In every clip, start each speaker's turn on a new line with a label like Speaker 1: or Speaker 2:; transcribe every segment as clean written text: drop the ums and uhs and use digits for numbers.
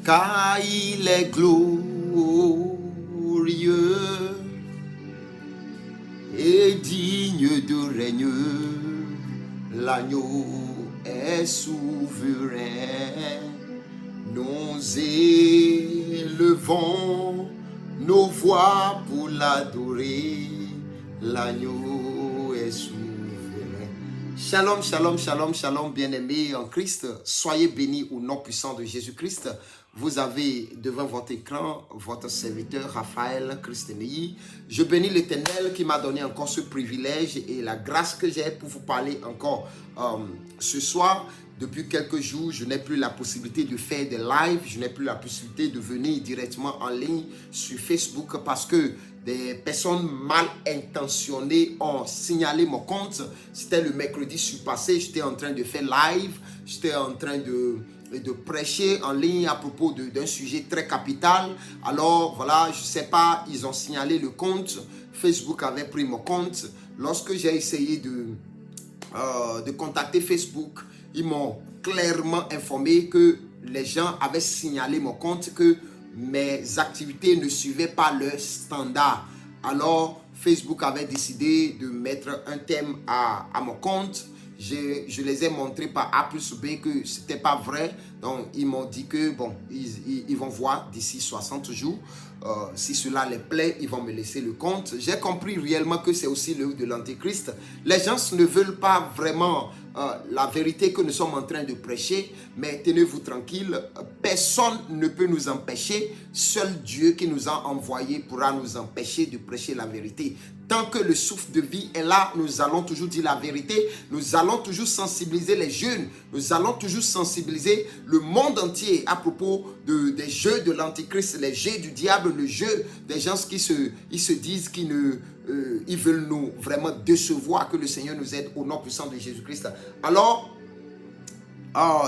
Speaker 1: Car il est glorieux et digne de règne, l'agneau est souverain. Nous élevons nos voix pour l'adorer, l'agneau est souverain. Shalom, shalom, shalom, shalom, bien-aimés en Christ. Soyez bénis au nom puissant de Jésus-Christ. Vous avez devant votre écran votre serviteur Raphaël Christeney. Je bénis l'Éternel qui m'a donné encore ce privilège et la grâce que j'ai pour vous parler encore ce soir. Depuis quelques jours, je n'ai plus la possibilité de faire des lives. Je n'ai plus la possibilité de venir directement en ligne sur Facebook parce que des personnes mal intentionnées ont signalé mon compte. C'était le mercredi surpassé. J'étais en train de faire live. J'étais en train de prêcher en ligne à propos d'un sujet très capital. Alors voilà, je ne sais pas, ils ont signalé le compte. Facebook avait pris mon compte. Lorsque j'ai essayé de contacter Facebook, ils m'ont clairement informé que les gens avaient signalé mon compte, que mes activités ne suivaient pas leur standard. Alors, Facebook avait décidé de mettre un thème à mon compte. Je les ai montrés par A plus B que ce n'était pas vrai. Donc, ils m'ont dit que, bon, ils vont voir d'ici 60 jours. Si cela les plaît, ils vont me laisser le compte. J'ai compris réellement que c'est aussi l'œuvre de l'Antéchrist. Les gens ne veulent pas vraiment la vérité que nous sommes en train de prêcher. Mais tenez-vous tranquille, personne ne peut nous empêcher. Seul Dieu qui nous a envoyés pourra nous empêcher de prêcher la vérité. Tant que le souffle de vie est là, nous allons toujours dire la vérité. Nous allons toujours sensibiliser les jeunes. Nous allons toujours sensibiliser le monde entier à propos des jeux de l'Antichrist, les jeux du diable, le jeu des gens qui se disent qu'ils ils veulent nous vraiment décevoir. Que le Seigneur nous aide au nom puissant de Jésus-Christ. Alors,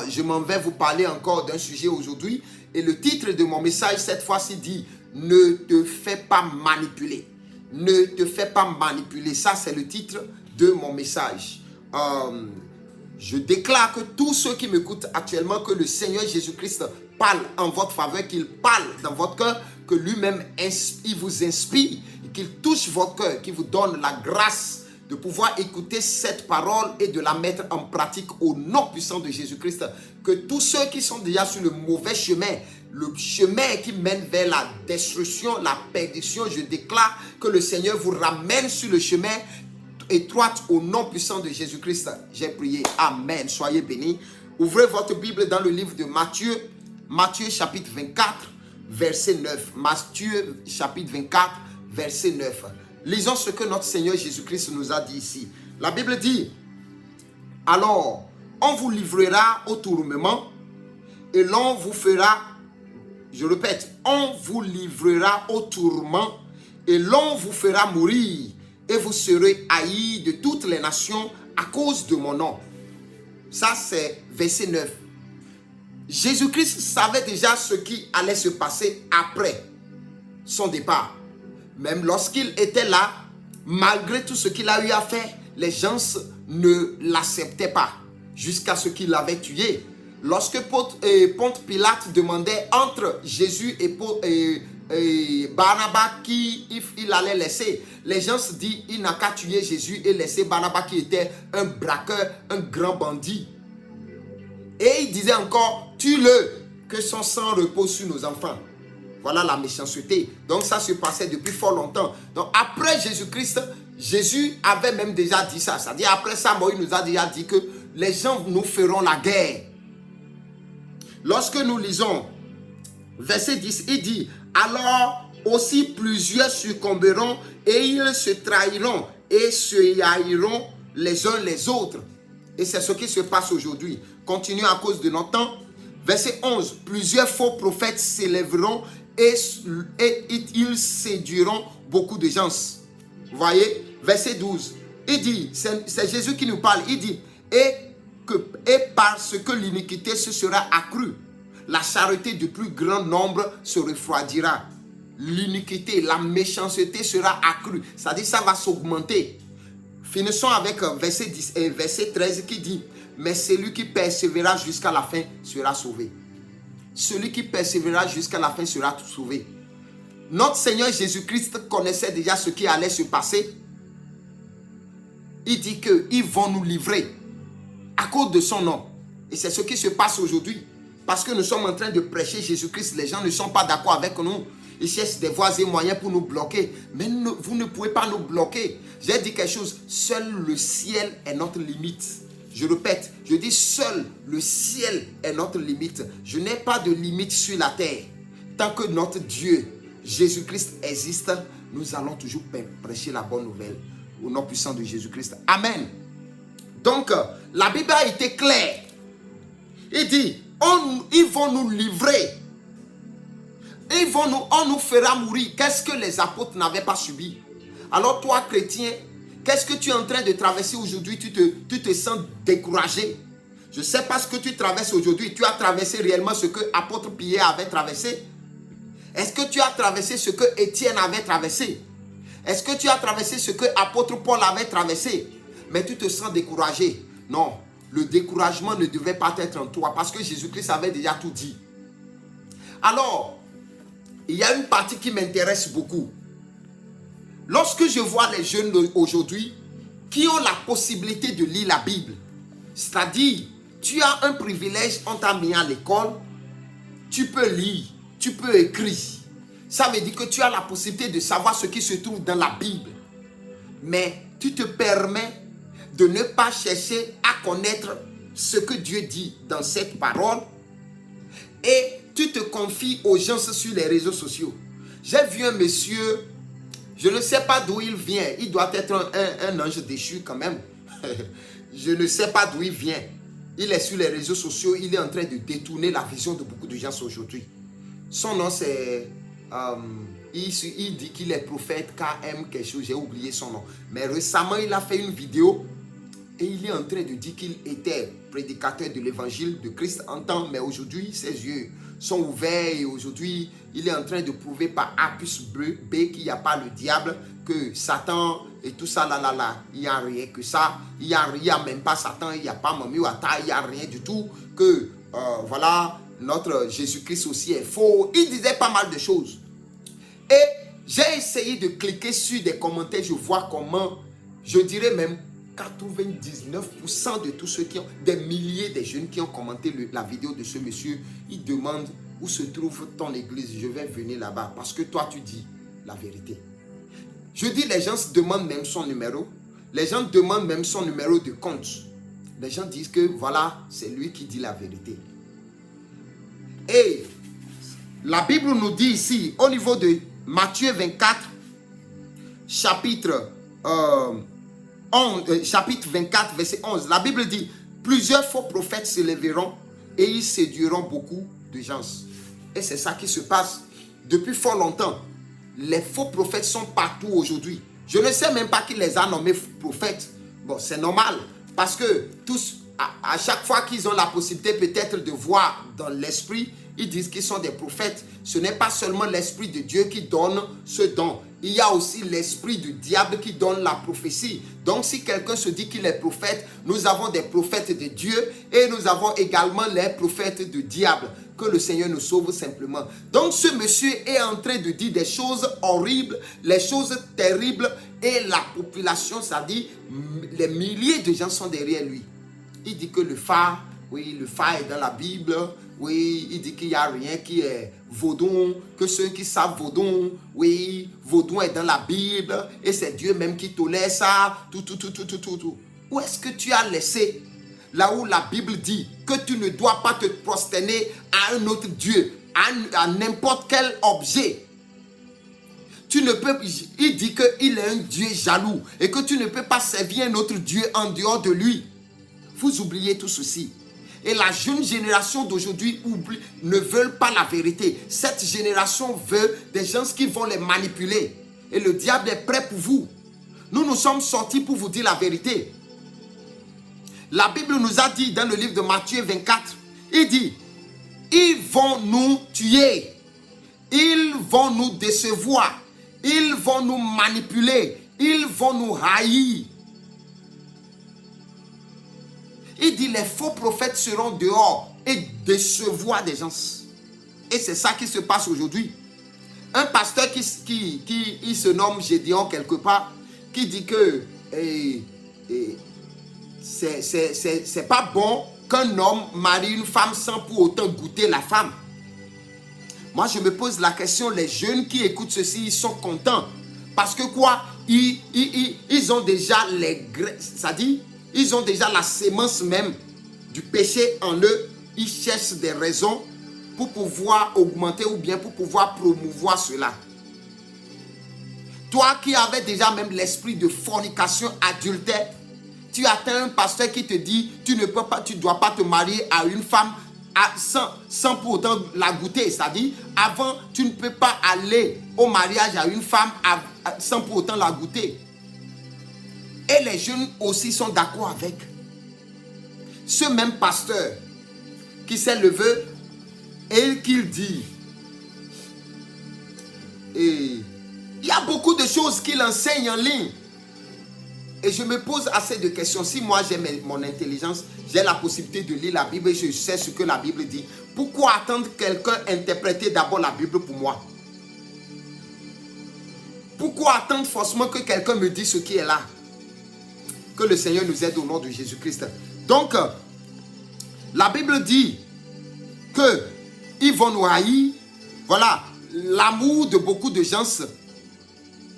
Speaker 1: je m'en vais vous parler encore d'un sujet aujourd'hui. Et le titre de mon message cette fois-ci dit « Ne te fais pas manipuler ». Ne te fais pas manipuler. Ça, c'est le titre de mon message. Je déclare que tous ceux qui m'écoutent actuellement, que le Seigneur Jésus-Christ parle en votre faveur, qu'il parle dans votre cœur, que lui-même, il vous inspire, qu'il touche votre cœur, qu'il vous donne la grâce de pouvoir écouter cette parole et de la mettre en pratique au nom puissant de Jésus-Christ. Que tous ceux qui sont déjà sur le mauvais chemin, le chemin qui mène vers la destruction, la perdition, je déclare que le Seigneur vous ramène sur le chemin étroit au nom puissant de Jésus-Christ. J'ai prié. Amen. Soyez bénis. Ouvrez votre Bible dans le livre de Matthieu. Matthieu chapitre 24, verset 9. Matthieu chapitre 24, verset 9. Lisons ce que notre Seigneur Jésus-Christ nous a dit ici. La Bible dit, « Alors, on vous livrera au tourment et l'on vous fera... » Je répète, « On vous livrera au tourment et l'on vous fera mourir et vous serez haïs de toutes les nations à cause de mon nom. » Ça, c'est verset 9. Jésus-Christ savait déjà ce qui allait se passer après son départ. Même lorsqu'il était là, malgré tout ce qu'il a eu à faire, les gens ne l'acceptaient pas jusqu'à ce qu'il l'avait tué. Lorsque Ponce Pilate demandait entre Jésus et Barnabas qui il allait laisser, les gens se disent il n'a qu'à tuer Jésus et laisser Barnabas qui était un braqueur, un grand bandit. Et il disait encore, tue-le, que son sang repose sur nos enfants. Voilà la méchanceté. Donc ça se passait depuis fort longtemps. Donc après Jésus-Christ, Jésus avait même déjà dit ça. C'est-à-dire après ça, Moïse nous a déjà dit que les gens nous feront la guerre. Lorsque nous lisons verset 10, il dit, alors aussi plusieurs succomberont et ils se trahiront et se haïront les uns les autres. Et c'est ce qui se passe aujourd'hui. Continuons à cause de notre temps. Verset 11, plusieurs faux prophètes s'élèveront et ils séduiront beaucoup de gens. Vous voyez, verset 12, il dit, c'est Jésus qui nous parle, il dit, et parce que l'iniquité se sera accrue, la charité du plus grand nombre se refroidira. l'iniquité, la méchanceté sera accrue. C'est-à-dire ça va s'augmenter. Finissons avec verset 13 qui dit, mais celui qui persévérera jusqu'à la fin sera sauvé. Celui qui persévérera jusqu'à la fin sera sauvé. Notre Seigneur Jésus-Christ connaissait déjà ce qui allait se passer. Il dit qu'ils vont nous livrer à cause de son nom. Et c'est ce qui se passe aujourd'hui. Parce que nous sommes en train de prêcher Jésus-Christ. Les gens ne sont pas d'accord avec nous. Ils cherchent des voies et moyens pour nous bloquer. Mais vous ne pouvez pas nous bloquer. J'ai dit quelque chose. Seul le ciel est notre limite. Je répète, je dis seul le ciel est notre limite. Je n'ai pas de limite sur la terre. Tant que notre Dieu, Jésus-Christ existe, nous allons toujours prêcher la bonne nouvelle. Au nom puissant de Jésus-Christ. Amen. Donc, la Bible a été claire. Il dit, ils vont nous livrer. On nous fera mourir. Qu'est-ce que les apôtres n'avaient pas subi? Alors toi, chrétien, qu'est-ce que tu es en train de traverser aujourd'hui? Tu te sens découragé. Je ne sais pas ce que tu traverses aujourd'hui. Tu as traversé réellement ce que l'apôtre Pierre avait traversé? Est-ce que tu as traversé ce que Étienne avait traversé? Est-ce que tu as traversé ce que l'apôtre Paul avait traversé? Mais tu te sens découragé. Non, le découragement ne devait pas être en toi parce que Jésus-Christ avait déjà tout dit. Alors, il y a une partie qui m'intéresse beaucoup. Lorsque je vois les jeunes aujourd'hui qui ont la possibilité de lire la Bible, c'est-à-dire, tu as un privilège, on t'a mis à l'école, tu peux lire, tu peux écrire. Ça veut dire que tu as la possibilité de savoir ce qui se trouve dans la Bible. Mais tu te permets de ne pas chercher à connaître ce que Dieu dit dans cette parole. Et tu te confies aux gens sur les réseaux sociaux. J'ai vu un monsieur, je ne sais pas d'où il vient. Il doit être un ange déchu quand même. Je ne sais pas d'où il vient. Il est sur les réseaux sociaux. Il est en train de détourner la vision de beaucoup de gens aujourd'hui. Son nom c'est... il dit qu'il est prophète KM quelque chose. J'ai oublié son nom. Mais récemment, il a fait une vidéo. Et il est en train de dire qu'il était prédicateur de l'évangile de Christ en temps. Mais aujourd'hui, ses yeux sont ouverts. Et aujourd'hui, il est en train de prouver par A plus B qu'il n'y a pas le diable, que Satan et tout ça, il n'y a rien que ça. Il n'y a même pas Satan, il n'y a pas Mami Wata, il n'y a rien du tout. Que voilà, notre Jésus-Christ aussi est faux. Il disait pas mal de choses. Et j'ai essayé de cliquer sur des commentaires. Je vois comment, je dirais même 99% de tous ceux qui ont, des milliers de jeunes qui ont commenté la vidéo de ce monsieur, ils demandent où se trouve ton église. Je vais venir là-bas parce que toi tu dis la vérité. Je dis les gens se demandent même son numéro. Les gens demandent même son numéro de compte. Les gens disent que voilà, c'est lui qui dit la vérité. Et la Bible nous dit ici, au niveau de Matthieu 24, chapitre 24, verset 11, la Bible dit, plusieurs faux prophètes se lèveront et ils séduiront beaucoup de gens. Et c'est ça qui se passe depuis fort longtemps. Les faux prophètes sont partout aujourd'hui. Je ne sais même pas qui les a nommés prophètes. Bon, c'est normal parce que tous, à chaque fois qu'ils ont la possibilité peut-être de voir dans l'esprit, ils disent qu'ils sont des prophètes. Ce n'est pas seulement l'esprit de Dieu qui donne ce don. Il y a aussi l'esprit du diable qui donne la prophétie. Donc si quelqu'un se dit qu'il est prophète, nous avons des prophètes de Dieu et nous avons également les prophètes du diable. Que le Seigneur nous sauve simplement. Donc ce monsieur est en train de dire des choses horribles, les choses terribles, et la population, ça dit, les milliers de gens sont derrière lui. Il dit que le phare, oui, le phare est dans la Bible. Oui, il dit qu'il n'y a rien qui est vaudon, que ceux qui savent vaudon, oui, vaudon est dans la Bible, et c'est Dieu même qui tolère ça, tout. Où est-ce que tu as laissé, là où la Bible dit que tu ne dois pas te prosterner à un autre Dieu, à n'importe quel objet? Tu ne peux, il dit qu'il est un Dieu jaloux, et que tu ne peux pas servir un autre Dieu en dehors de lui. Vous oubliez tout ceci. Et la jeune génération d'aujourd'hui ne veulent pas la vérité. Cette génération veut des gens qui vont les manipuler. Et le diable est prêt pour vous. Nous sommes sortis pour vous dire la vérité. La Bible nous a dit dans le livre de Matthieu 24, il dit, ils vont nous tuer. Ils vont nous décevoir. Ils vont nous manipuler. Ils vont nous haïr. Il dit les faux prophètes seront dehors et décevoir des gens. Et c'est ça qui se passe aujourd'hui. Un pasteur qui se nomme Gédéon quelque part, qui dit que c'est pas bon qu'un homme marie une femme sans pour autant goûter la femme. Moi, je me pose la question, les jeunes qui écoutent ceci, ils sont contents. Parce que quoi? Ils ont déjà ils ont déjà la sémence même du péché en eux. Ils cherchent des raisons pour pouvoir augmenter ou bien pour pouvoir promouvoir cela. Toi qui avais déjà même l'esprit de fornication, adultère, tu atteins un pasteur qui te dit tu ne dois pas te marier à une femme sans pour autant la goûter. C'est-à-dire, avant, tu ne peux pas aller au mariage à une femme sans pour autant la goûter. Et les jeunes aussi sont d'accord avec. Ce même pasteur qui s'est levé et qu'il dit, et il y a beaucoup de choses qu'il enseigne en ligne. Et je me pose assez de questions. Si moi j'ai mon intelligence, j'ai la possibilité de lire la Bible et je sais ce que la Bible dit, pourquoi attendre quelqu'un interpréter d'abord la Bible pour moi? Pourquoi attendre forcément que quelqu'un me dise ce qui est là? Que le Seigneur nous aide au nom de Jésus-Christ. Donc, la Bible dit qu'ils vont nous haïr. Voilà, l'amour de beaucoup de gens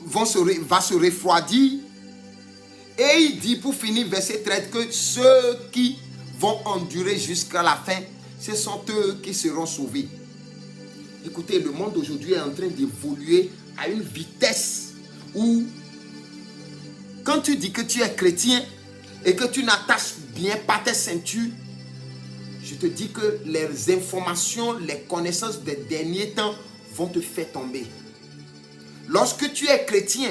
Speaker 1: va se refroidir. Et il dit pour finir, verset 13, que ceux qui vont endurer jusqu'à la fin, ce sont eux qui seront sauvés. Écoutez, le monde aujourd'hui est en train d'évoluer à une vitesse où, quand tu dis que tu es chrétien et que tu n'attaches bien pas tes ceintures, je te dis que les informations, les connaissances des derniers temps vont te faire tomber. Lorsque tu es chrétien,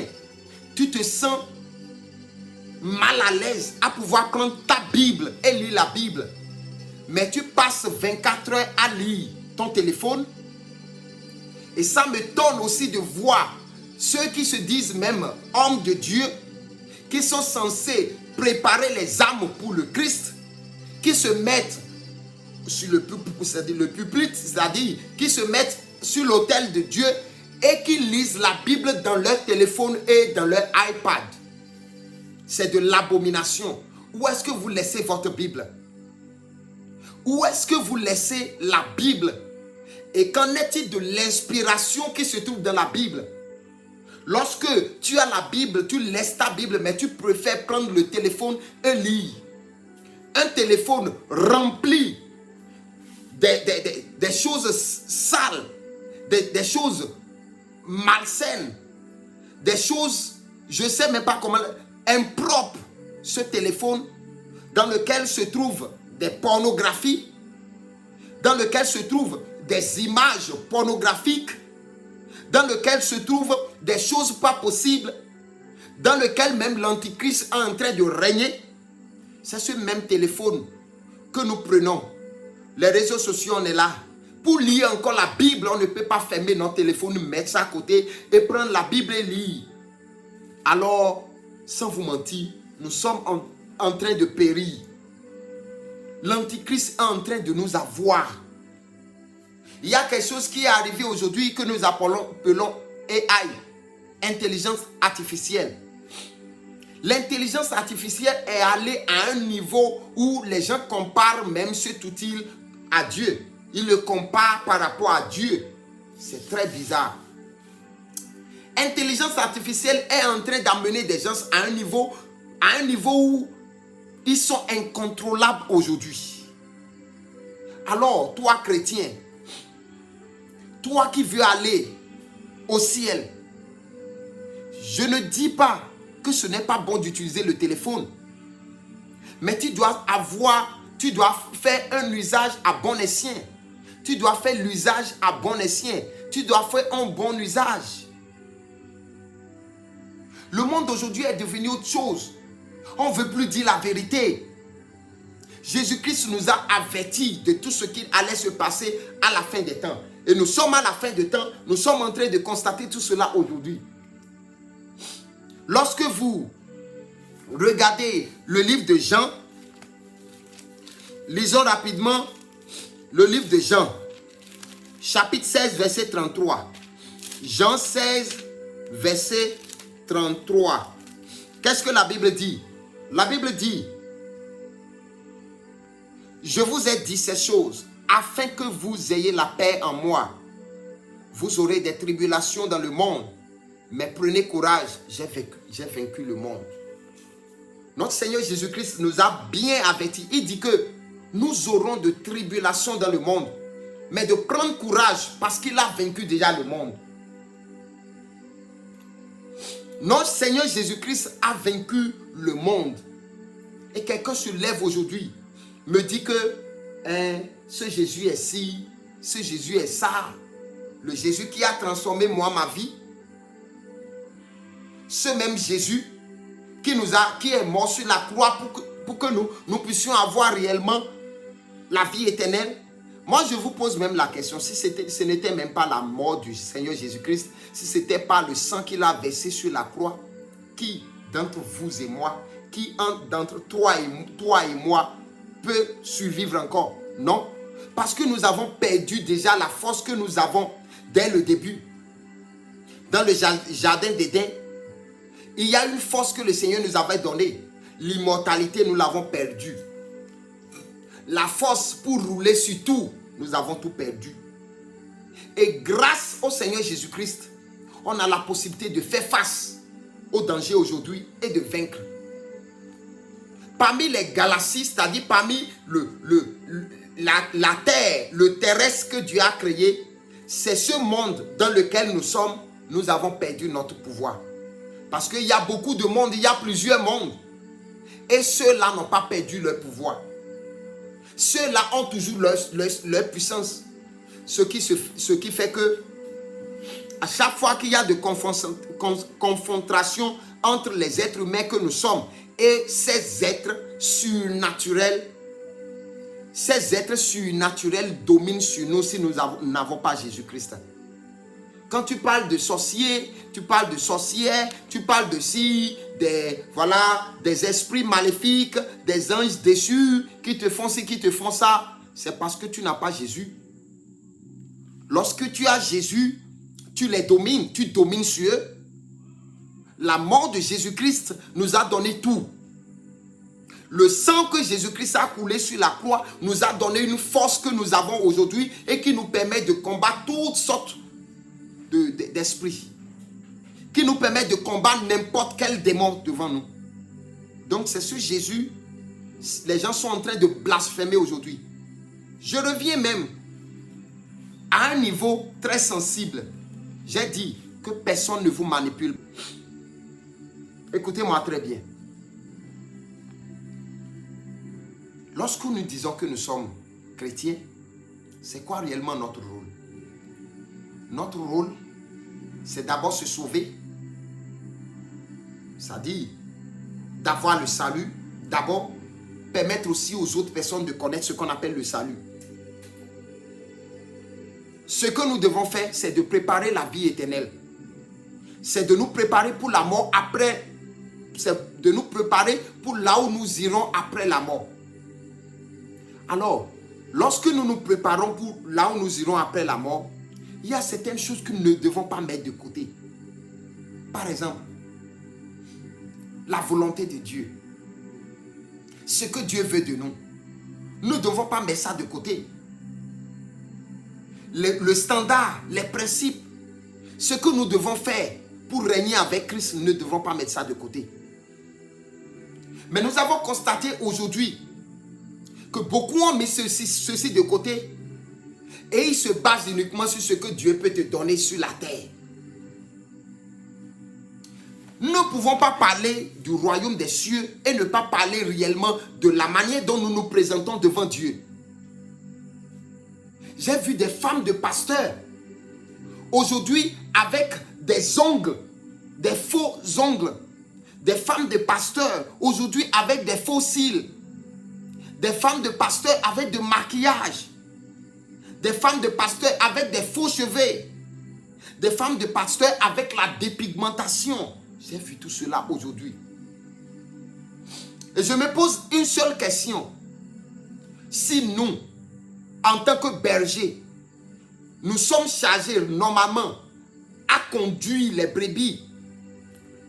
Speaker 1: tu te sens mal à l'aise à pouvoir prendre ta Bible et lire la Bible. Mais tu passes 24 heures à lire ton téléphone. Et ça me donne aussi de voir ceux qui se disent même hommes de Dieu, qui sont censés préparer les âmes pour le Christ, qui se mettent sur le pupitre, c'est-à-dire qui se mettent sur l'autel de Dieu et qui lisent la Bible dans leur téléphone et dans leur iPad. C'est de l'abomination. Où est-ce que vous laissez votre Bible? Où est-ce que vous laissez la Bible? Et qu'en est-il de l'inspiration qui se trouve dans la Bible? Lorsque tu as la Bible, tu laisses ta Bible, mais tu préfères prendre le téléphone et lire. Un téléphone rempli des choses sales, des choses malsaines, des choses, je ne sais même pas comment, impropres. Ce téléphone dans lequel se trouvent des pornographies, dans lequel se trouvent des images pornographiques, dans lequel se trouvent des choses pas possibles, dans lequel même l'Antichrist est en train de régner. C'est ce même téléphone que nous prenons. Les réseaux sociaux, on est là. Pour lire encore la Bible, on ne peut pas fermer notre téléphone, mettre ça à côté et prendre la Bible et lire. Alors, sans vous mentir, nous sommes en train de périr. L'Antichrist est en train de nous avoir. Il y a quelque chose qui est arrivé aujourd'hui que nous appelons AI, intelligence artificielle. L'intelligence artificielle est allée à un niveau où les gens comparent même cet outil à Dieu. Ils le comparent par rapport à Dieu. C'est très bizarre. Intelligence artificielle est en train d'amener des gens à un niveau où ils sont incontrôlables aujourd'hui. Alors, toi chrétien, toi qui veux aller au ciel, je ne dis pas que ce n'est pas bon d'utiliser le téléphone. Mais tu dois faire un usage à bon escient. Tu dois faire l'usage à bon escient. Tu dois faire un bon usage. Le monde aujourd'hui est devenu autre chose. On ne veut plus dire la vérité. Jésus-Christ nous a avertis de tout ce qui allait se passer à la fin des temps. Et nous sommes à la fin de temps, nous sommes en train de constater tout cela aujourd'hui. Lorsque vous regardez le livre de Jean, lisons rapidement le livre de Jean, chapitre 16, verset 33. Jean 16, verset 33. Qu'est-ce que la Bible dit? La Bible dit, je vous ai dit ces choses afin que vous ayez la paix en moi. Vous aurez des tribulations dans le monde, mais prenez courage, j'ai vaincu le monde. Notre Seigneur Jésus-Christ nous a bien avertis. Il dit que nous aurons de tribulations dans le monde, mais de prendre courage parce qu'il a vaincu déjà le monde. Notre Seigneur Jésus-Christ a vaincu le monde. Et quelqu'un se lève aujourd'hui, me dit que ce Jésus est ci, ce Jésus est ça. Le Jésus qui a transformé moi, ma vie. Ce même Jésus qui est mort sur la croix pour que nous puissions avoir réellement la vie éternelle. Moi, je vous pose même la question, si ce n'était même pas la mort du Seigneur Jésus-Christ, si ce n'était pas le sang qu'il a versé sur la croix, qui d'entre vous et moi, qui d'entre toi et moi peut survivre encore? Non, parce que nous avons perdu déjà la force que nous avons dès le début. Dans le jardin d'Éden, il y a une force que le Seigneur nous avait donnée. L'immortalité, nous l'avons perdue. La force pour rouler sur tout, nous avons tout perdu. Et grâce au Seigneur Jésus-Christ, on a la possibilité de faire face au danger aujourd'hui et de vaincre. Parmi les galaxies, c'est-à-dire parmi la terre, le terrestre que Dieu a créé, c'est ce monde dans lequel nous sommes, nous avons perdu notre pouvoir. Parce qu'il y a beaucoup de mondes, il y a plusieurs mondes. Et ceux-là n'ont pas perdu leur pouvoir. Ceux-là ont toujours leur puissance. Ce qui fait que à chaque fois qu'il y a de confrontation entre les êtres humains que nous sommes et ces êtres surnaturels dominent sur nous si nous n'avons pas Jésus-Christ. Quand tu parles de sorciers, tu parles de sorcières, tu parles de des esprits maléfiques, des anges déçus qui te font ci, qui te font ça, c'est parce que tu n'as pas Jésus. Lorsque tu as Jésus, tu les domines, tu domines sur eux. La mort de Jésus-Christ nous a donné tout. Le sang que Jésus-Christ a coulé sur la croix nous a donné une force que nous avons aujourd'hui et qui nous permet de combattre toutes sortes d'esprits, qui nous permet de combattre n'importe quel démon devant nous. Donc c'est ce Jésus, les gens sont en train de blasphémer aujourd'hui. Je reviens même à un niveau très sensible. J'ai dit que personne ne vous manipule. Écoutez-moi très bien. Lorsque nous disons que nous sommes chrétiens, c'est quoi réellement notre rôle? Notre rôle, c'est d'abord se sauver. C'est-à-dire d'avoir le salut. D'abord, permettre aussi aux autres personnes de connaître ce qu'on appelle le salut. Ce que nous devons faire, c'est de préparer la vie éternelle. C'est de nous préparer pour la mort après. C'est de nous préparer pour là où nous irons après la mort. Alors, lorsque nous nous préparons pour là où nous irons après la mort, il y a certaines choses que nous ne devons pas mettre de côté. Par exemple, la volonté de Dieu. Ce que Dieu veut de nous. Nous ne devons pas mettre ça de côté. Le standard, les principes, ce que nous devons faire pour régner avec Christ, nous ne devons pas mettre ça de côté. Mais nous avons constaté aujourd'hui que beaucoup ont mis ceci de côté et ils se basent uniquement sur ce que Dieu peut te donner sur la terre. Nous ne pouvons pas parler du royaume des cieux et ne pas parler réellement de la manière dont nous nous présentons devant Dieu. J'ai vu des femmes de pasteurs aujourd'hui avec des ongles, des faux ongles. Des femmes de pasteurs aujourd'hui avec des faux cils. Des femmes de pasteurs avec de maquillage. des femmes de pasteurs avec des faux cheveux, des femmes de pasteurs avec la dépigmentation. J'ai vu tout cela aujourd'hui. Et je me pose une seule question. Si nous, en tant que bergers, nous sommes chargés normalement à conduire les brebis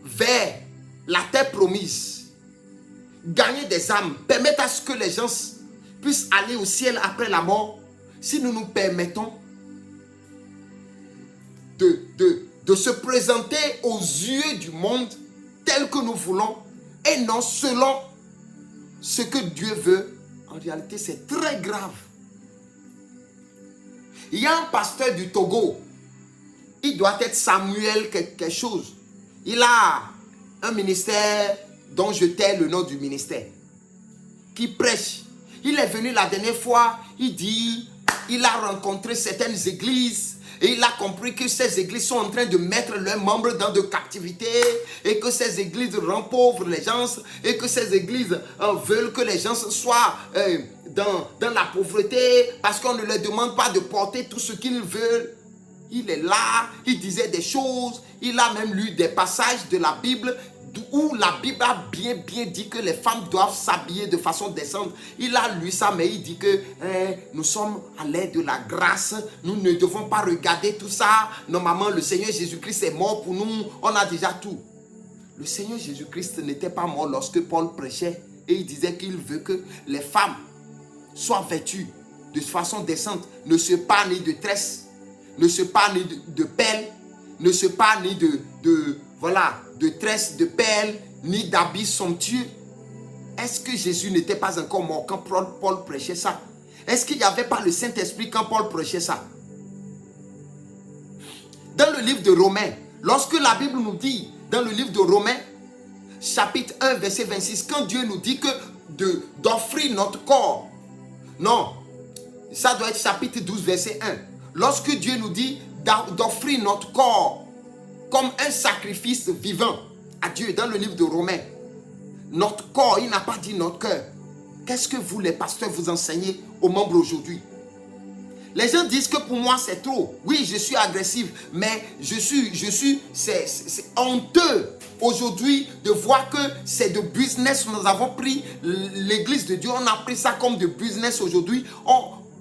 Speaker 1: vers la terre promise, gagner des âmes, permettre à ce que les gens puissent aller au ciel après la mort, si nous nous permettons de se présenter aux yeux du monde tel que nous voulons et non selon ce que Dieu veut, en réalité c'est très grave. Il y a un pasteur du Togo, il doit être Samuel quelque chose. Il a un ministère dont je tais le nom du ministère, qui prêche. Il est venu la dernière fois, il dit, il a rencontré certaines églises et il a compris que ces églises sont en train de mettre leurs membres dans de captivité et que ces églises rendent pauvres les gens et que ces églises veulent que les gens soient dans la pauvreté parce qu'on ne leur demande pas de porter tout ce qu'ils veulent. Il est là, il disait des choses, il a même lu des passages de la Bible où la Bible a bien dit que les femmes doivent s'habiller de façon décente. Il a lu ça, mais il dit que nous sommes à l'ère de la grâce. Nous ne devons pas regarder tout ça. Normalement, le Seigneur Jésus-Christ est mort pour nous. On a déjà tout. Le Seigneur Jésus-Christ n'était pas mort lorsque Paul prêchait. Et il disait qu'il veut que les femmes soient vêtues de façon décente. Ne se pas ni de tresses, ne se pas ni de pelles, ne se pas ni de tresses, de perles, ni d'habits somptueux. Est-ce que Jésus n'était pas encore mort quand Paul prêchait ça? Est-ce qu'il n'y avait pas le Saint-Esprit quand Paul prêchait ça? Dans le livre de Romains, lorsque la Bible nous dit, dans le livre de Romains, chapitre 1, verset 26, quand Dieu nous dit que d'offrir notre corps, non, ça doit être chapitre 12, verset 1. Lorsque Dieu nous dit d'offrir notre corps comme un sacrifice vivant à Dieu, dans le livre de Romains, notre corps, il n'a pas dit notre cœur. Qu'est-ce que vous, les pasteurs, vous enseignez aux membres aujourd'hui? Les gens disent que pour moi c'est trop. Oui, je suis agressif, mais c'est honteux aujourd'hui de voir que c'est de business. Nous avons pris l'église de Dieu, on a pris ça comme de business aujourd'hui.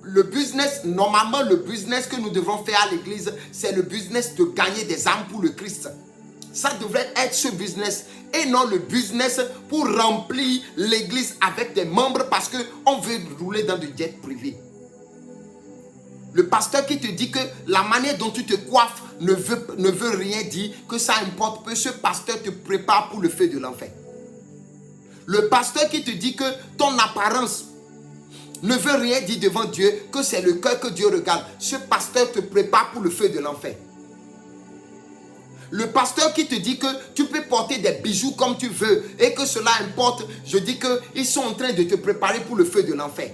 Speaker 1: Le business, normalement le business que nous devons faire à l'église, c'est le business de gagner des âmes pour le Christ. Ça devrait être ce business et non le business pour remplir l'église avec des membres parce qu'on veut rouler dans des jets privés. Le pasteur qui te dit que la manière dont tu te coiffes ne veut rien dire, que ça importe peu, ce pasteur te prépare pour le feu de l'enfer. Le pasteur qui te dit que ton apparence ne veut rien dire devant Dieu, que c'est le cœur que Dieu regarde, ce pasteur te prépare pour le feu de l'enfer. Le pasteur qui te dit que tu peux porter des bijoux comme tu veux et que cela importe, je dis qu'ils sont en train de te préparer pour le feu de l'enfer.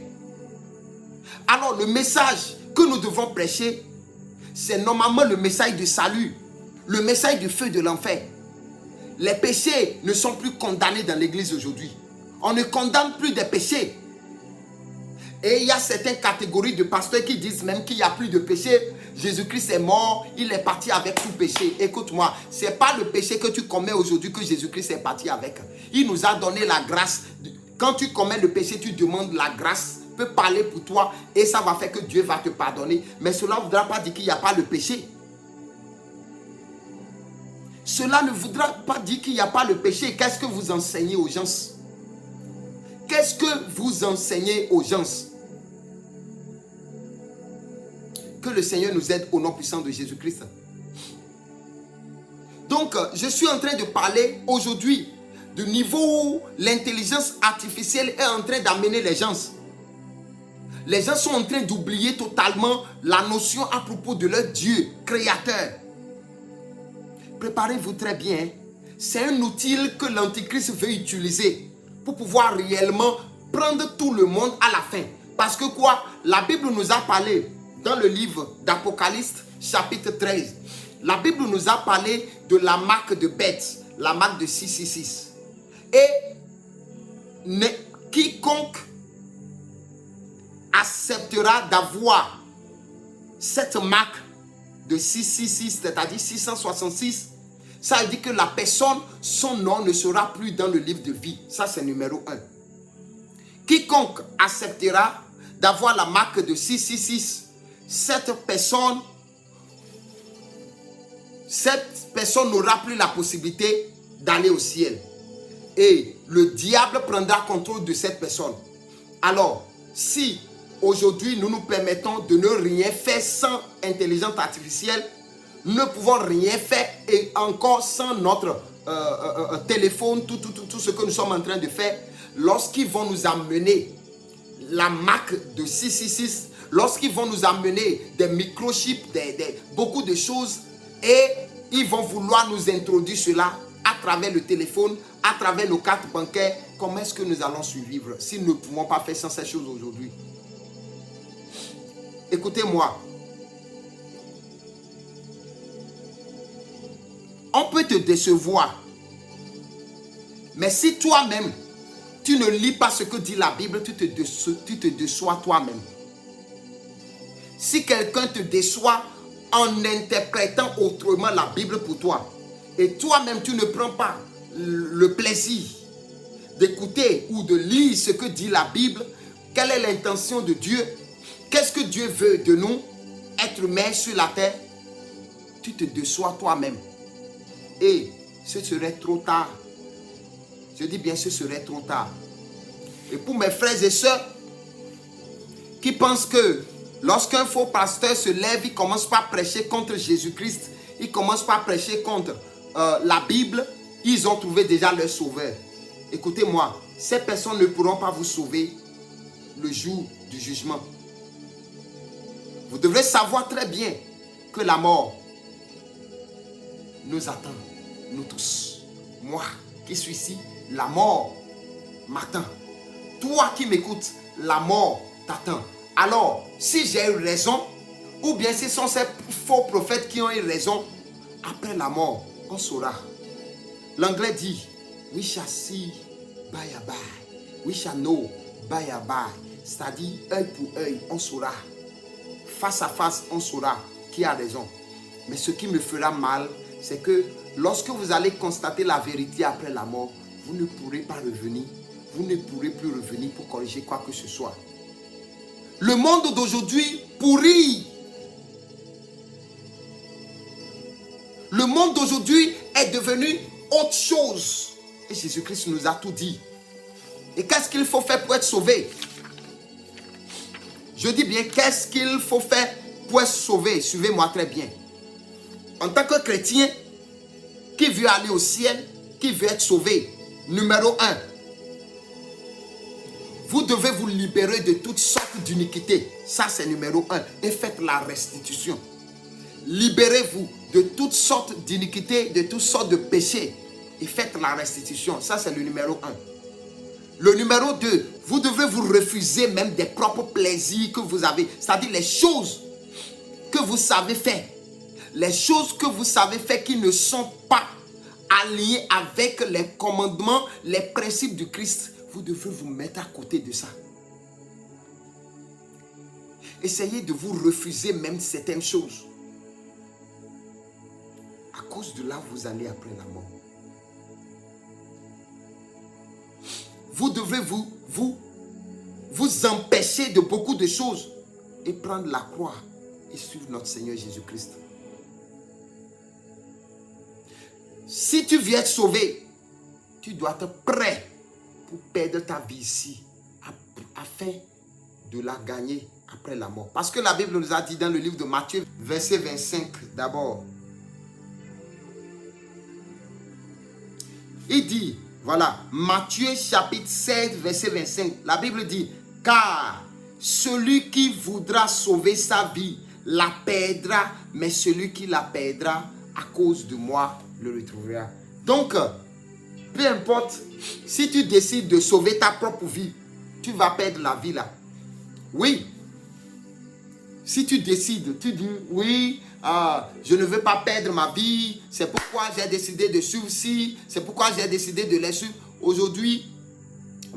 Speaker 1: Alors le message que nous devons prêcher, c'est normalement le message du salut, le message du feu de l'enfer. Les péchés ne sont plus condamnés dans l'église aujourd'hui. On ne condamne plus des péchés. Et il y a certaines catégories de pasteurs qui disent même qu'il n'y a plus de péché. Jésus-Christ est mort, il est parti avec tout péché. Écoute-moi, ce n'est pas le péché que tu commets aujourd'hui que Jésus-Christ est parti avec. Il nous a donné la grâce. Quand tu commets le péché, tu demandes la grâce, peut parler pour toi et ça va faire que Dieu va te pardonner. Mais cela ne voudra pas dire qu'il n'y a pas le péché. Cela ne voudra pas dire qu'il n'y a pas le péché. Qu'est-ce que vous enseignez aux gens? Qu'est-ce que vous enseignez aux gens? Que le Seigneur nous aide au nom puissant de Jésus-Christ. Donc, je suis en train de parler aujourd'hui du niveau où l'intelligence artificielle est en train d'amener les gens. Les gens sont en train d'oublier totalement la notion à propos de leur Dieu créateur. Préparez-vous très bien. C'est un outil que l'Antichrist veut utiliser pour pouvoir réellement prendre tout le monde à la fin. Parce que quoi? La Bible nous a parlé dans le livre d'Apocalypse chapitre 13. La Bible nous a parlé de la marque de bête, la marque de 666. Et quiconque acceptera d'avoir cette marque de 666, c'est-à-dire 666, ça veut dire que la personne, son nom ne sera plus dans le livre de vie. Ça, c'est numéro 1. Quiconque acceptera d'avoir la marque de 666, cette personne n'aura plus la possibilité d'aller au ciel. Et le diable prendra contrôle de cette personne. Alors, si aujourd'hui nous nous permettons de ne rien faire sans intelligence artificielle, nous ne pouvons rien faire et encore sans notre téléphone, tout ce que nous sommes en train de faire, lorsqu'ils vont nous amener la marque de 666, lorsqu'ils vont nous amener des microchips, beaucoup de choses, et ils vont vouloir nous introduire cela à travers le téléphone, à travers nos cartes bancaires, comment est-ce que nous allons survivre si nous ne pouvons pas faire sans ces choses aujourd'hui? Écoutez-moi. On peut te décevoir. Mais si toi-même, tu ne lis pas ce que dit la Bible, tu te déçois toi-même. Si quelqu'un te déçoit en interprétant autrement la Bible pour toi, et toi-même tu ne prends pas le plaisir d'écouter ou de lire ce que dit la Bible, quelle est l'intention de Dieu, qu'est-ce que Dieu veut de nous, être humain sur la terre, tu te déçois toi-même. Et ce serait trop tard. Je dis bien, ce serait trop tard. Et pour mes frères et sœurs qui pensent que lorsqu'un faux pasteur se lève, il commence par prêcher contre Jésus-Christ, il commence par prêcher contre la Bible, ils ont trouvé déjà leur sauveur. Écoutez-moi, ces personnes ne pourront pas vous sauver le jour du jugement. Vous devrez savoir très bien que la mort nous attend, nous tous. Moi qui suis ici, la mort m'attend. Toi qui m'écoutes, la mort t'attend. Alors, si j'ai eu raison, ou bien ce sont ces faux prophètes qui ont eu raison, après la mort, on saura. L'anglais dit, we shall see by and by. We shall know by and by. C'est-à-dire, œil pour œil, on saura. Face à face, on saura qui a raison. Mais ce qui me fera mal, c'est que lorsque vous allez constater la vérité après la mort, vous ne pourrez pas revenir. Vous ne pourrez plus revenir pour corriger quoi que ce soit. Le monde d'aujourd'hui pourrit. Le monde d'aujourd'hui est devenu autre chose. Et Jésus-Christ nous a tout dit. Et qu'est-ce qu'il faut faire pour être sauvé? Je dis bien, qu'est-ce qu'il faut faire pour être sauvé? Suivez-moi très bien. En tant que chrétien, qui veut aller au ciel, qui veut être sauvé, numéro 1, vous devez vous libérer de toutes sortes d'iniquités. Ça, c'est numéro 1. Et faites la restitution. Libérez-vous de toutes sortes d'iniquités, de toutes sortes de péchés. Et faites la restitution. Ça, c'est le numéro 1. Le numéro 2, vous devez vous refuser même des propres plaisirs que vous avez. C'est-à-dire les choses que vous savez faire. Les choses que vous savez faire qui ne sont pas alignées avec les commandements, les principes du Christ. Vous devez vous mettre à côté de ça. Essayez de vous refuser même certaines choses. À cause de là, vous allez après la mort. Vous devez vous empêcher de beaucoup de choses et prendre la croix et suivre notre Seigneur Jésus-Christ. Si tu viens être sauvé, tu dois être prêt pour perdre ta vie ici afin de la gagner après la mort. Parce que la Bible nous a dit dans le livre de Matthieu, verset 25 d'abord. Il dit, voilà, Matthieu chapitre 7, verset 25. La Bible dit, car celui qui voudra sauver sa vie la perdra, mais celui qui la perdra à cause de moi le retrouvera. Donc, peu importe, si tu décides de sauver ta propre vie, tu vas perdre la vie là. Oui. Si tu décides, tu dis, oui, je ne veux pas perdre ma vie, c'est pourquoi j'ai décidé de suivre ci, c'est pourquoi j'ai décidé de les suivre. Aujourd'hui,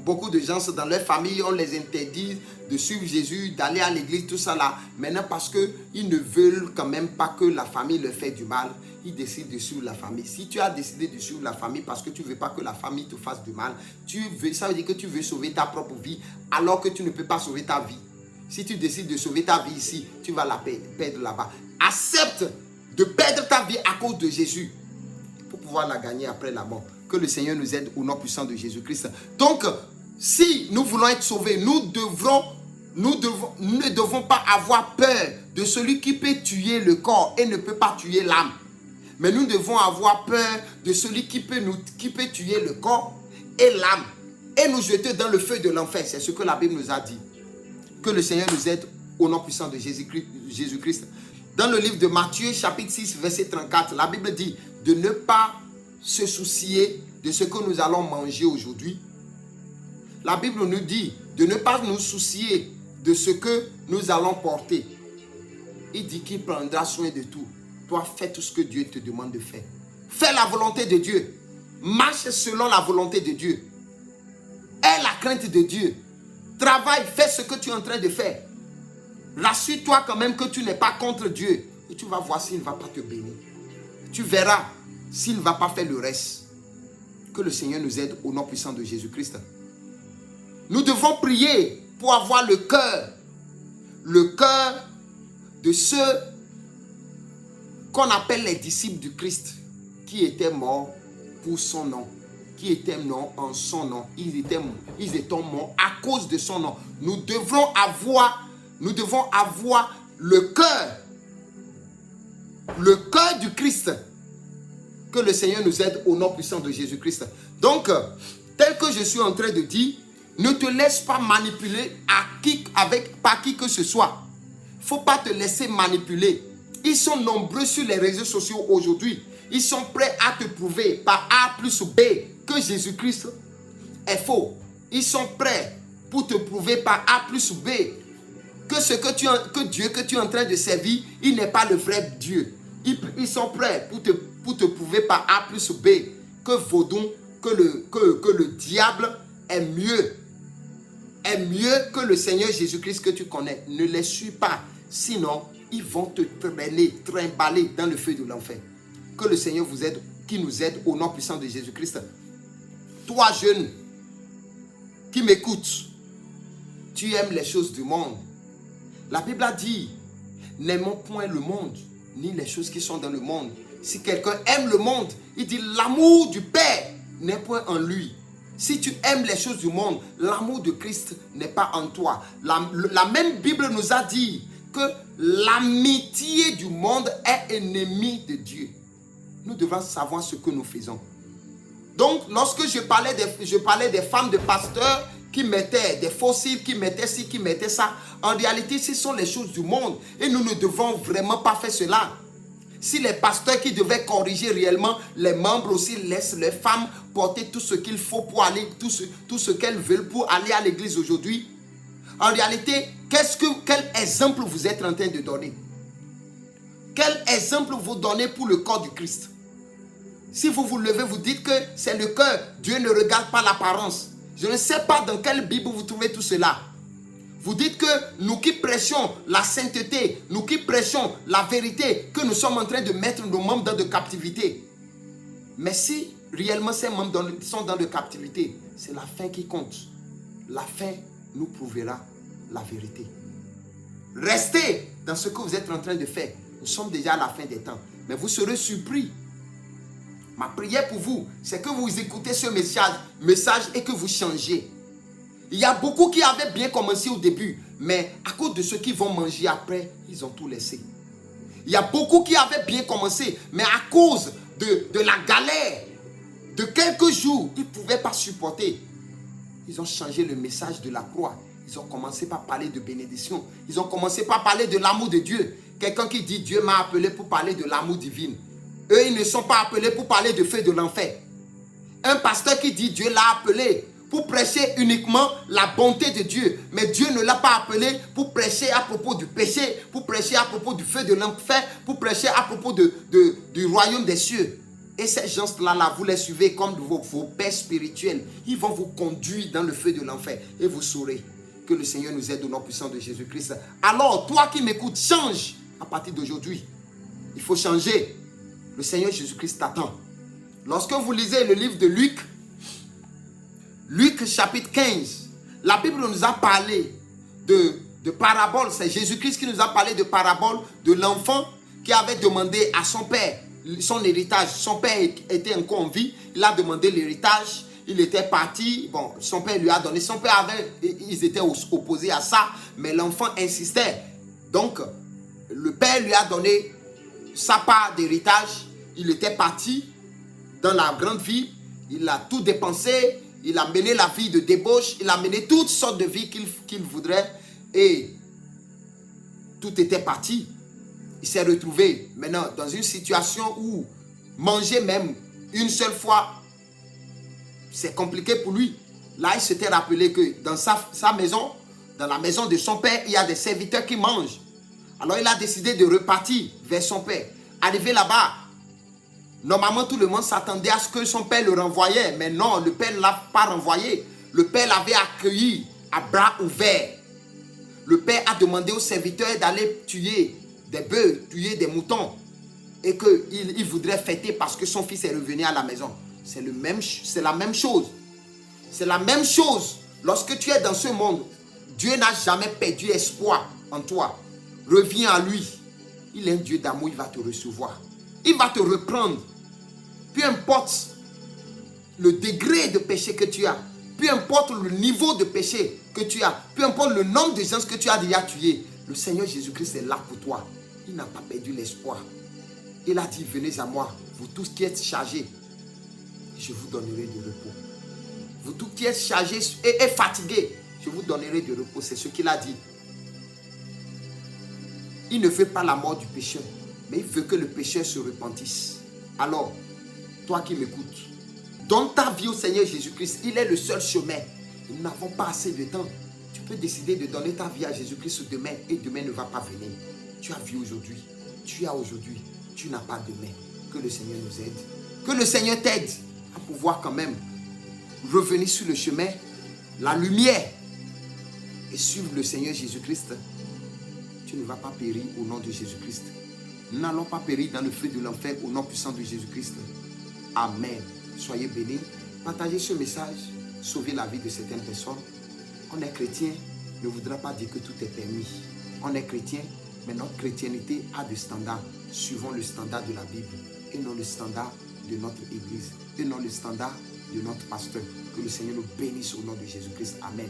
Speaker 1: beaucoup de gens dans leur famille, on les interdit de suivre Jésus, d'aller à l'église, tout ça là. Maintenant, parce qu'ils ne veulent quand même pas que la famille leur fait du mal, ils décident de suivre la famille. Si tu as décidé de suivre la famille parce que tu ne veux pas que la famille te fasse du mal, ça veut dire que tu veux sauver ta propre vie alors que tu ne peux pas sauver ta vie. Si tu décides de sauver ta vie ici, tu vas la perdre là-bas. Accepte de perdre ta vie à cause de Jésus pour pouvoir la gagner après la mort. Que le Seigneur nous aide au nom puissant de Jésus-Christ. Donc, si nous voulons être sauvés, nous ne devons pas avoir peur de celui qui peut tuer le corps et ne peut pas tuer l'âme. Mais nous devons avoir peur de celui qui peut tuer le corps et l'âme et nous jeter dans le feu de l'enfer. C'est ce que la Bible nous a dit. Que le Seigneur nous aide au nom puissant de Jésus-Christ. Dans le livre de Matthieu, chapitre 6, verset 34, la Bible dit de ne pas se soucier de ce que nous allons manger aujourd'hui. La Bible nous dit de ne pas nous soucier de ce que nous allons porter. Il dit qu'il prendra soin de tout. Toi, fais tout ce que Dieu te demande de faire. Fais la volonté de Dieu. Marche selon la volonté de Dieu. Aie la crainte de Dieu. Travaille, fais ce que tu es en train de faire. Rassure-toi quand même que tu n'es pas contre Dieu. Et tu vas voir s'il ne va pas te bénir. Tu verras s'il ne va pas faire le reste. Que le Seigneur nous aide au nom puissant de Jésus-Christ. Nous devons prier pour avoir le cœur de ceux qu'on appelle les disciples du Christ, qui étaient morts pour son nom, qui étaient morts en son nom. Ils étaient morts à cause de son nom. Nous devons avoir le cœur du Christ. Que le Seigneur nous aide au nom puissant de Jésus-Christ. Donc, tel que je suis en train de dire, ne te laisse pas manipuler par qui que ce soit. Il ne faut pas te laisser manipuler. Ils sont nombreux sur les réseaux sociaux aujourd'hui. Ils sont prêts à te prouver par A plus B que Jésus-Christ est faux. Ils sont prêts pour te prouver par A plus B que Dieu que tu es en train de servir, il n'est pas le vrai Dieu. Ils sont prêts pour te prouver par A plus B que Vaudon, que le diable est mieux que le Seigneur Jésus-Christ que tu connais. Ne les suis pas, sinon ils vont te trimballer dans le feu de l'enfer. Que le Seigneur vous aide, qui nous aide au nom puissant de Jésus-Christ. Toi jeune qui m'écoutes, tu aimes les choses du monde. La Bible a dit, n'aimons point le monde, ni les choses qui sont dans le monde. Si quelqu'un aime le monde, il dit l'amour du Père n'est point en lui. Si tu aimes les choses du monde, l'amour de Christ n'est pas en toi. La même Bible nous a dit que l'amitié du monde est ennemie de Dieu. Nous devons savoir ce que nous faisons. Donc, lorsque je parlais des femmes de pasteurs qui mettaient des fossiles, qui mettaient ci, qui mettaient ça, en réalité, ce sont les choses du monde. Et nous ne devons vraiment pas faire cela. Si les pasteurs qui devaient corriger réellement, les membres aussi laissent les femmes porter tout ce qu'il faut pour aller, tout ce qu'elles veulent pour aller à l'église aujourd'hui, en réalité, quel exemple vous êtes en train de donner? Quel exemple vous donnez pour le corps du Christ? Si vous vous levez, vous dites que c'est le cœur, Dieu ne regarde pas l'apparence. Je ne sais pas dans quelle Bible vous trouvez tout cela. Vous dites que nous qui prêchons la sainteté, nous qui prêchons la vérité, que nous sommes en train de mettre nos membres dans de captivité. Mais si réellement ces membres sont dans de captivité, c'est la fin qui compte. La fin nous prouvera la vérité. Restez dans ce que vous êtes en train de faire. Nous sommes déjà à la fin des temps. Mais vous serez surpris. Ma prière pour vous, c'est que vous écoutez ce message et que vous changez. Il y a beaucoup qui avaient bien commencé au début, mais à cause de ceux qui vont manger après, ils ont tout laissé. Il y a beaucoup qui avaient bien commencé, mais à cause de la galère, de quelques jours, ils ne pouvaient pas supporter. Ils ont changé le message de la croix. Ils ont commencé par parler de bénédiction. Ils ont commencé par parler de l'amour de Dieu. Quelqu'un qui dit Dieu m'a appelé pour parler de l'amour divin. Eux, ils ne sont pas appelés pour parler de feu de l'enfer. Un pasteur qui dit Dieu l'a appelé pour prêcher uniquement la bonté de Dieu. Mais Dieu ne l'a pas appelé pour prêcher à propos du péché, pour prêcher à propos du feu de l'enfer, pour prêcher à propos du royaume des cieux. Et ces gens-là, vous les suivez comme vos pères spirituels. Ils vont vous conduire dans le feu de l'enfer. Et vous saurez que le Seigneur nous aide au nom puissant de Jésus-Christ. Alors, toi qui m'écoutes, change à partir d'aujourd'hui. Il faut changer. Le Seigneur Jésus-Christ t'attend. Lorsque vous lisez le livre de Luc, Luc chapitre 15, la Bible nous a parlé de paraboles. C'est Jésus-Christ qui nous a parlé de paraboles de l'enfant qui avait demandé à son père son héritage. Son père était encore en vie. Il a demandé l'héritage. Il était parti. Bon, son père lui a donné. Son père ils étaient opposés à ça. Mais l'enfant insistait. Donc, le père lui a donné sa part d'héritage. Il était parti dans la grande ville. Il a tout dépensé. Il a mené la vie de débauche. Il a mené toutes sortes de vies qu'il voudrait. Et tout était parti. Il s'est retrouvé maintenant dans une situation où manger même une seule fois, c'est compliqué pour lui. Là, il s'était rappelé que dans sa maison, dans la maison de son père, il y a des serviteurs qui mangent. Alors, il a décidé de repartir vers son père. Arrivé là-bas, normalement, tout le monde s'attendait à ce que son père le renvoyait. Mais non, le père ne l'a pas renvoyé. Le père l'avait accueilli à bras ouverts. Le père a demandé aux serviteurs d'aller tuer des bœufs, tuer des moutons. Et qu'il voudrait fêter parce que son fils est revenu à la maison. C'est la même chose. C'est la même chose. Lorsque tu es dans ce monde, Dieu n'a jamais perdu espoir en toi. Reviens à lui. Il est un Dieu d'amour, il va te recevoir. Il va te reprendre. Peu importe le degré de péché que tu as, peu importe le niveau de péché que tu as, peu importe le nombre de gens que tu as déjà tués, le Seigneur Jésus-Christ est là pour toi. Il n'a pas perdu l'espoir. Il a dit, venez à moi, vous tous qui êtes chargés, je vous donnerai du repos. Vous tous qui êtes chargés et fatigués, je vous donnerai du repos. C'est ce qu'il a dit. Il ne veut pas la mort du pécheur, mais il veut que le pécheur se repentisse. Alors, toi qui m'écoutes, donne ta vie au Seigneur Jésus-Christ. Il est le seul chemin. Nous n'avons pas assez de temps. Tu peux décider de donner ta vie à Jésus-Christ demain et demain ne va pas venir. Tu as vu aujourd'hui. Tu as aujourd'hui. Tu n'as pas demain. Que le Seigneur nous aide. Que le Seigneur t'aide à pouvoir quand même revenir sur le chemin, la lumière et suivre le Seigneur Jésus-Christ. Tu ne vas pas périr au nom de Jésus-Christ. Nous n'allons pas périr dans le feu de l'enfer au nom puissant de Jésus-Christ. Amen. Soyez bénis. Partagez ce message. Sauvez la vie de certaines personnes. On est chrétien, ne voudra pas dire que tout est permis. On est chrétien, mais notre chrétienté a des standards. Suivons le standard de la Bible et non le standard de notre église et non le standard de notre pasteur. Que le Seigneur nous bénisse au nom de Jésus-Christ. Amen.